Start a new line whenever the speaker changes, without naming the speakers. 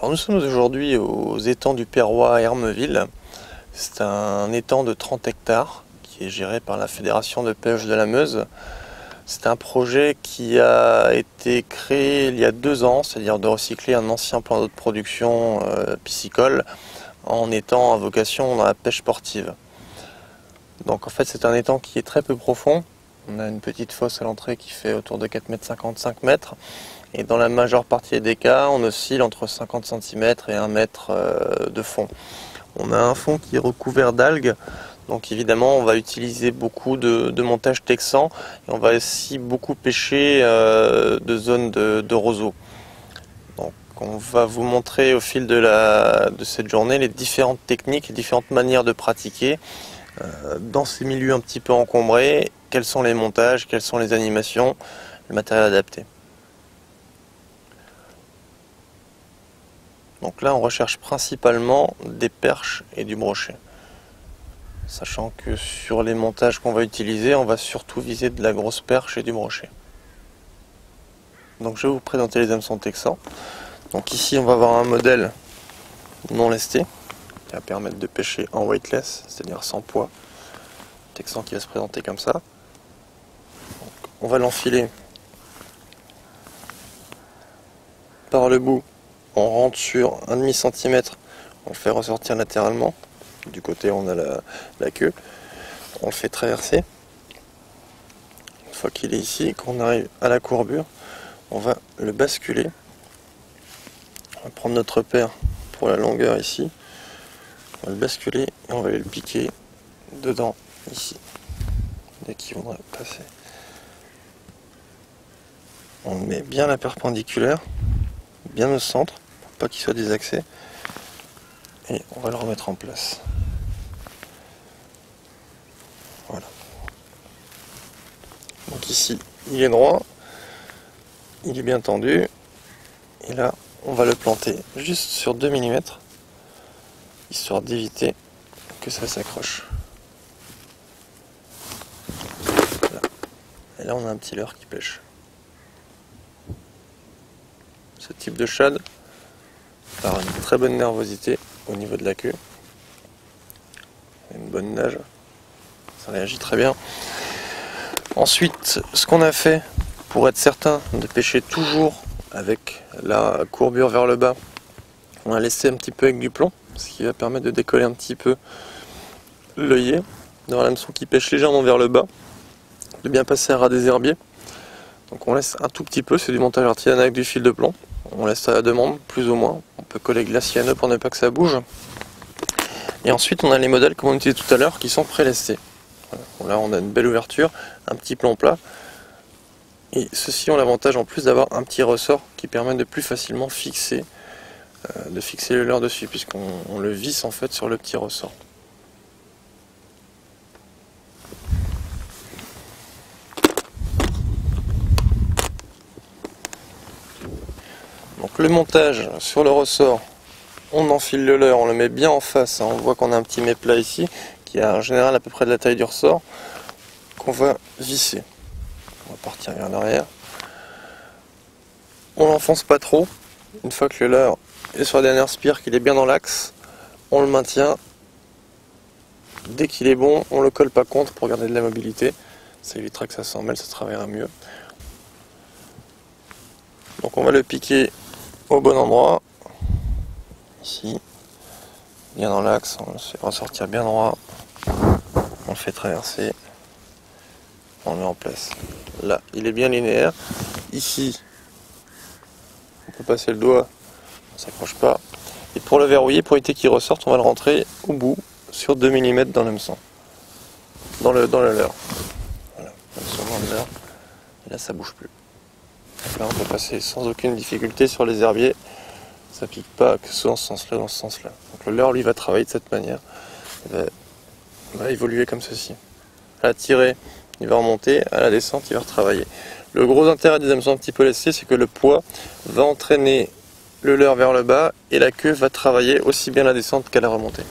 Alors nous sommes aujourd'hui aux étangs du Perrois à Hermeville. C'est un étang de 30 hectares qui est géré par la Fédération de pêche de la Meuse. C'est un projet qui a été créé il y a 2 ans, c'est-à-dire de recycler un ancien plan d'eau de production piscicole en étang à vocation dans la pêche sportive. Donc en fait c'est un étang qui est très peu profond. On a une petite fosse à l'entrée qui fait autour de 4,50 m, 5 m. Et dans la majeure partie des cas, on oscille entre 50 cm et 1 mètre de fond. On a un fond qui est recouvert d'algues, donc évidemment on va utiliser beaucoup de montage texan et on va aussi beaucoup pêcher de zones de roseaux. Donc on va vous montrer au fil de cette journée les différentes techniques, les différentes manières de pratiquer dans ces milieux un petit peu encombrés, quels sont les montages, quelles sont les animations, le matériel adapté. Donc là on recherche principalement des perches et du brochet. Sachant que sur les montages qu'on va utiliser, on va surtout viser de la grosse perche et du brochet. Donc je vais vous présenter les hameçons texans. Donc ici on va avoir un modèle non lesté qui va permettre de pêcher en weightless, c'est-à-dire sans poids. Texan qui va se présenter comme ça. Donc, on va l'enfiler par le bout. On rentre sur 1,5 cm, on le fait ressortir latéralement. Du côté on a la queue. On le fait traverser. Une fois qu'il est ici, quand on arrive à la courbure, on va le basculer. On va prendre notre repère pour la longueur ici. On va le basculer et on va aller le piquer dedans, ici. Dès qu'il voudra passer. On met bien la perpendiculaire, bien au centre, pour pas qu'il soit désaxé. Et on va le remettre en place. Voilà. Donc ici, il est droit, il est bien tendu. Et là, on va le planter juste sur 2 mm, histoire d'éviter que ça s'accroche. Voilà. Et là, on a un petit leurre qui pêche. Ce type de shad, par une très bonne nervosité au niveau de la queue, une bonne nage, ça réagit très bien. Ensuite, ce qu'on a fait pour être certain de pêcher toujours avec la courbure vers le bas, on a laissé un petit peu avec du plomb, ce qui va permettre de décoller un petit peu l'œillet dans l'hameçon qui pêche légèrement vers le bas, de bien passer à ras des herbiers. Donc on laisse un tout petit peu, c'est du montage artisanal avec du fil de plomb. On laisse à la demande, plus ou moins. On peut coller glacier à nœud pour ne pas que ça bouge. Et ensuite, on a les modèles, comme on disait tout à l'heure, qui sont prélestés. Voilà. Là, on a une belle ouverture, un petit plan plat. Et ceux-ci ont l'avantage en plus d'avoir un petit ressort qui permet de plus facilement fixer, le leurre dessus, puisqu'on le visse en fait sur le petit ressort. Donc le montage sur le ressort, on enfile le leurre, on le met bien en face, hein. On voit qu'on a un petit méplat ici, qui est en général à peu près de la taille du ressort, qu'on va visser. On va partir vers l'arrière. On l'enfonce pas trop, une fois que le leurre est sur la dernière spire, qu'il est bien dans l'axe, on le maintient. Dès qu'il est bon, on le colle pas contre pour garder de la mobilité, ça évitera que ça s'en mêle, ça travaillera mieux. Donc on va le piquer au bon endroit, ici, bien dans l'axe, on le fait ressortir bien droit, on le fait traverser, on le met en place. Là, il est bien linéaire, ici, on peut passer le doigt, on ne s'accroche pas, et pour le verrouiller, pour éviter qu'il ressorte, on va le rentrer au bout, sur 2 mm dans l'hameçon, dans le leurre. Voilà, dans le leurre, et là ça bouge plus. Là on peut passer sans aucune difficulté sur les herbiers, ça pique pas que ce soit dans ce sens là, dans ce sens là. Donc le leurre lui va travailler de cette manière, il va évoluer comme ceci. À la tirée il va remonter, à la descente il va retravailler. Le gros intérêt des hameçons un petit peu lestés, c'est que le poids va entraîner le leurre vers le bas et la queue va travailler aussi bien la descente qu'à la remontée.